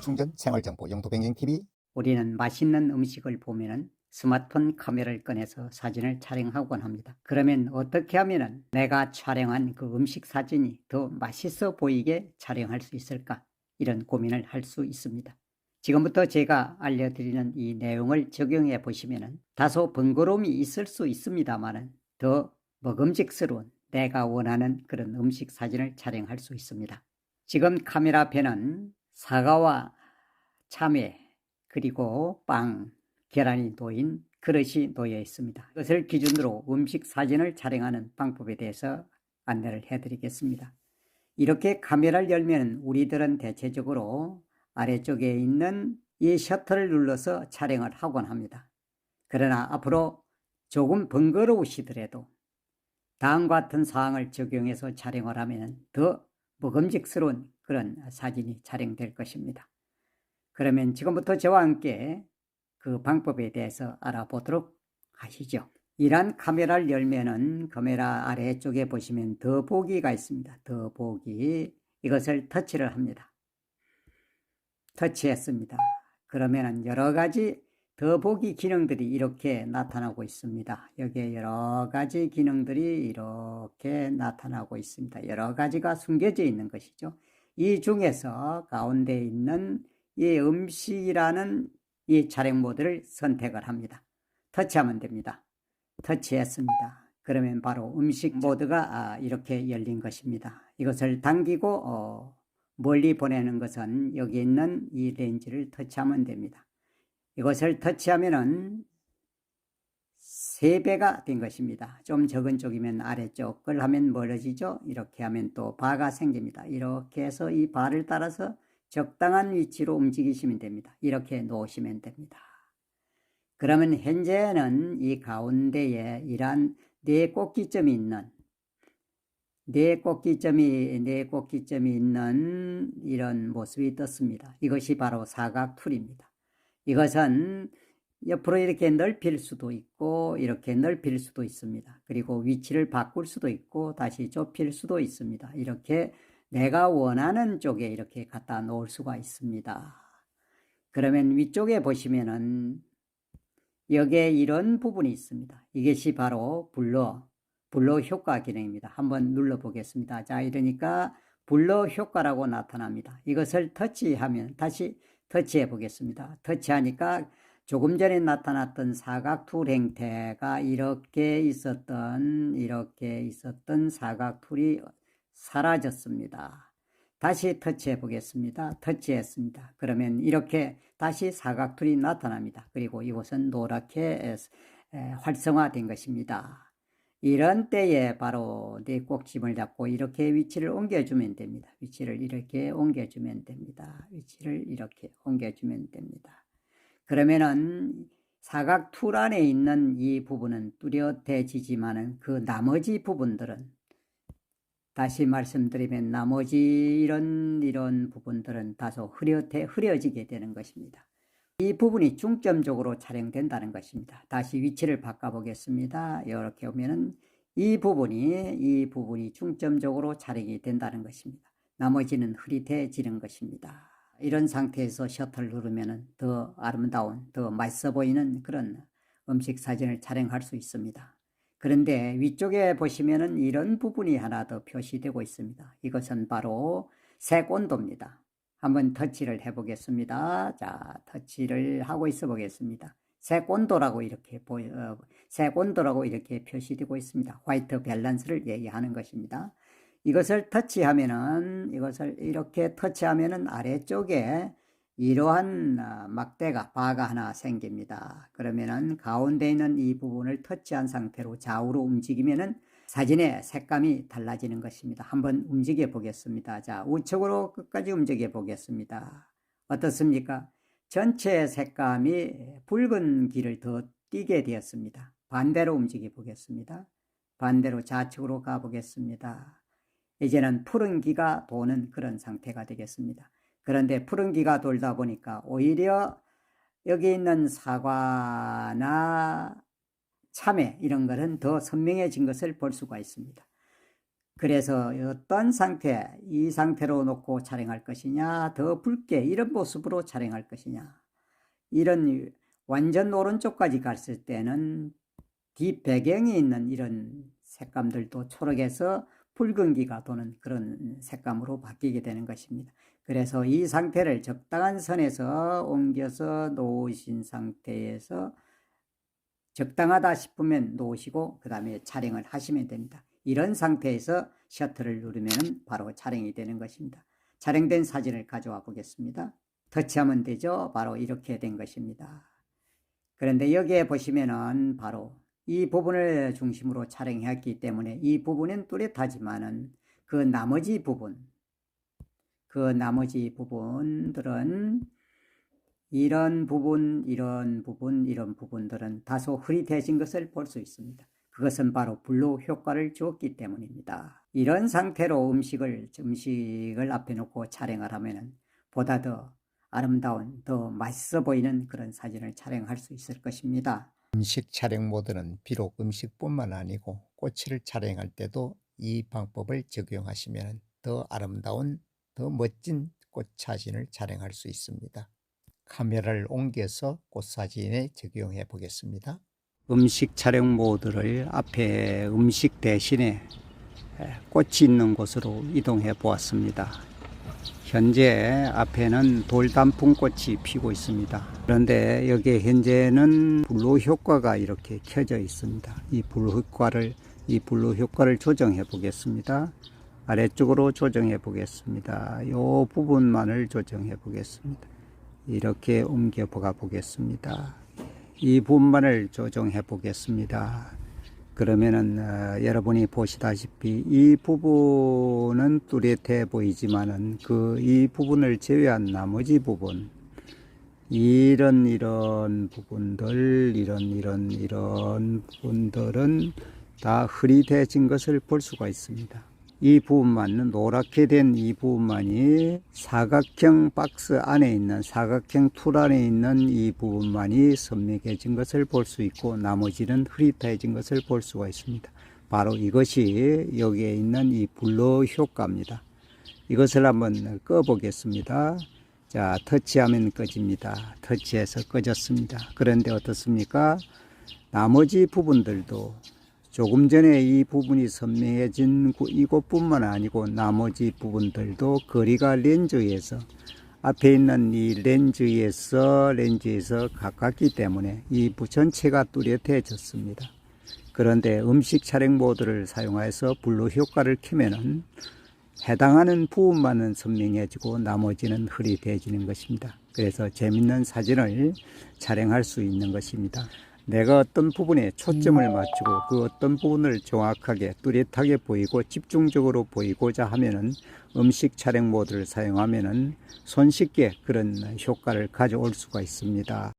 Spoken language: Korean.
충전 생활정보 영도뱅행TV. 우리는 맛있는 음식을 보면은 스마트폰 카메라를 꺼내서 사진을 촬영하곤 합니다. 그러면 어떻게 하면은 내가 촬영한 그 음식 사진이 더 맛있어 보이게 촬영할 수 있을까? 이런 고민을 할 수 있습니다. 지금부터 제가 알려드리는 이 내용을 적용해 보시면은 다소 번거로움이 있을 수 있습니다만은 더 먹음직스러운 내가 원하는 그런 음식 사진을 촬영할 수 있습니다. 지금 카메라 앞에는 사과와 참외, 그리고 빵, 계란이 놓인 그릇이 놓여 있습니다. 이것을 기준으로 음식 사진을 촬영하는 방법에 대해서 안내를 해드리겠습니다. 이렇게 카메라를 열면 우리들은 대체적으로 아래쪽에 있는 이 셔터를 눌러서 촬영을 하곤 합니다. 그러나 앞으로 조금 번거로우시더라도 다음과 같은 사항을 적용해서 촬영을 하면 더 먹음직스러운 그런 사진이 촬영될 것입니다. 그러면 지금부터 저와 함께 그 방법에 대해서 알아보도록 하시죠. 이런 카메라를 열면은 카메라 아래쪽에 보시면 더보기가 있습니다. 더보기, 이것을 터치를 합니다. 터치했습니다. 그러면은 여러 가지 더보기 기능들이 이렇게 나타나고 있습니다. 여기에 여러 가지 기능들이 이렇게 나타나고 있습니다. 여러 가지가 숨겨져 있는 것이죠. 이 중에서 가운데 있는 이 음식이라는 이 촬영 모드를 선택을 합니다. 터치하면 됩니다. 터치했습니다. 그러면 바로 음식 모드가 이렇게 열린 것입니다. 이것을 당기고 멀리 보내는 것은 여기 있는 이 렌즈를 터치하면 됩니다. 이것을 터치하면은 3배가 된 것입니다. 좀 적은 쪽이면 아래쪽 걸 하면 멀어지죠. 이렇게 하면 또 바가 생깁니다. 이렇게 해서 이 바를 따라서 적당한 위치로 움직이시면 됩니다. 이렇게 놓으시면 됩니다. 그러면 현재는 이 가운데에 이러한 4꼭지점이 있는 네 꼭지점이 있는 이런 모습이 떴습니다. 이것이 바로 사각 툴입니다. 이것은 옆으로 이렇게 넓힐 수도 있고 이렇게 넓힐 수도 있습니다. 그리고 위치를 바꿀 수도 있고 다시 좁힐 수도 있습니다. 이렇게 내가 원하는 쪽에 이렇게 갖다 놓을 수가 있습니다. 그러면 위쪽에 보시면은 여기에 이런 부분이 있습니다. 이것이 바로 블러 효과 기능입니다. 한번 눌러 보겠습니다. 자, 이러니까 블러 효과라고 나타납니다. 이것을 터치하면 다시 터치해 보겠습니다. 터치하니까 조금 전에 나타났던 사각 툴 형태가 이렇게 있었던 사각 툴이 사라졌습니다. 다시 터치해 보겠습니다. 터치했습니다. 그러면 이렇게 다시 사각 툴이 나타납니다. 그리고 이곳은 노랗게 활성화된 것입니다. 이런 때에 바로 네 꼭지점을 잡고 이렇게 위치를 옮겨주면 됩니다. 위치를 이렇게 옮겨주면 됩니다. 위치를 이렇게 옮겨주면 됩니다. 그러면은 사각 툴 안에 있는 이 부분은 뚜렷해지지만은 그 나머지 부분들은 다시 말씀드리면 나머지 이런 부분들은 다소 흐려지게 되는 것입니다. 이 부분이 중점적으로 촬영된다는 것입니다. 다시 위치를 바꿔보겠습니다. 이렇게 오면은 이 부분이 중점적으로 촬영이 된다는 것입니다. 나머지는 흐릿해지는 것입니다. 이런 상태에서 셔터를 누르면은 더 아름다운, 더 맛있어 보이는 그런 음식 사진을 촬영할 수 있습니다. 그런데 위쪽에 보시면은 이런 부분이 하나 더 표시되고 있습니다. 이것은 바로 색 온도입니다. 한번 터치를 해 보겠습니다. 자, 터치를 하고 있어 보겠습니다. 색 온도라고 이렇게 표시되고 있습니다. 화이트 밸런스를 얘기하는 것입니다. 이것을 이렇게 터치하면은 아래쪽에 이러한 막대가 바가 하나 생깁니다. 그러면은 가운데 있는 이 부분을 터치한 상태로 좌우로 움직이면은 사진의 색감이 달라지는 것입니다. 한번 움직여 보겠습니다. 자, 우측으로 끝까지 움직여 보겠습니다. 어떻습니까? 전체 색감이 붉은 길을 더 띄게 되었습니다. 반대로 움직여 보겠습니다. 반대로 좌측으로 가 보겠습니다. 이제는 푸른 기가 도는 그런 상태가 되겠습니다. 그런데 푸른 기가 돌다 보니까 오히려 여기 있는 사과나 참외 이런 것은 더 선명해진 것을 볼 수가 있습니다. 그래서 어떤 상태, 이 상태로 놓고 촬영할 것이냐, 더 붉게 이런 모습으로 촬영할 것이냐, 이런 완전 오른쪽까지 갔을 때는 뒷배경이 있는 이런 색감들도 초록에서 붉은기가 도는 그런 색감으로 바뀌게 되는 것입니다. 그래서 이 상태를 적당한 선에서 옮겨서 놓으신 상태에서 적당하다 싶으면 놓으시고 그 다음에 촬영을 하시면 됩니다. 이런 상태에서 셔터를 누르면 바로 촬영이 되는 것입니다. 촬영된 사진을 가져와 보겠습니다. 터치하면 되죠. 바로 이렇게 된 것입니다. 그런데 여기에 보시면은 바로 이 부분을 중심으로 촬영했기 때문에 이 부분은 뚜렷하지만은 그 나머지 부분들은 이런 부분들은 다소 흐릿해진 것을 볼 수 있습니다. 그것은 바로 블루 효과를 주었기 때문입니다. 이런 상태로 음식을 앞에 놓고 촬영을 하면은 보다 더 아름다운, 더 맛있어 보이는 그런 사진을 촬영할 수 있을 것입니다. 음식 촬영 모드는 비록 음식뿐만 아니고 꽃을 촬영할 때도 이 방법을 적용하시면 더 아름다운, 더 멋진 꽃 사진을 촬영할 수 있습니다. 카메라를 옮겨서 꽃 사진에 적용해 보겠습니다. 음식 촬영 모드를 앞에 음식 대신에 꽃이 있는 곳으로 이동해 보았습니다. 현재 앞에는 돌단풍꽃이 피고 있습니다. 그런데 여기에 현재는 블루 효과가 이렇게 켜져 있습니다. 이 블루 효과를 조정해 보겠습니다. 아래쪽으로 조정해 보겠습니다. 이 부분만을 조정해 보겠습니다. 이렇게 옮겨 보겠습니다. 이 부분만을 조정해 보겠습니다. 그러면은 여러분이 보시다시피 이 부분은 뚜렷해 보이지만은 이 부분을 제외한 나머지 부분, 이런 부분들, 이런 부분들은 다 흐릿해진 것을 볼 수가 있습니다. 이 부분만, 노랗게 된 이 부분만이 사각형 박스 안에 있는, 사각형 툴 안에 있는 이 부분만이 선명해진 것을 볼 수 있고 나머지는 흐릿해진 것을 볼 수가 있습니다. 바로 이것이 여기에 있는 이 블루 효과입니다. 이것을 한번 꺼 보겠습니다. 자, 터치하면 꺼집니다. 터치해서 꺼졌습니다. 그런데 어떻습니까? 나머지 부분들도 조금 전에 이 부분이 선명해진 이곳뿐만 아니고 나머지 부분들도 거리가 렌즈에서 앞에 있는 이 렌즈에서 가깝기 때문에 이 전체가 뚜렷해졌습니다. 그런데 음식 촬영 모드를 사용해서 블루 효과를 켜면은 해당하는 부분만은 선명해지고 나머지는 흐릿해지는 것입니다. 그래서 재밌는 사진을 촬영할 수 있는 것입니다. 내가 어떤 부분에 초점을 맞추고 그 어떤 부분을 정확하게 뚜렷하게 보이고 집중적으로 보이고자 하면은 음식 촬영 모드를 사용하면은 손쉽게 그런 효과를 가져올 수가 있습니다.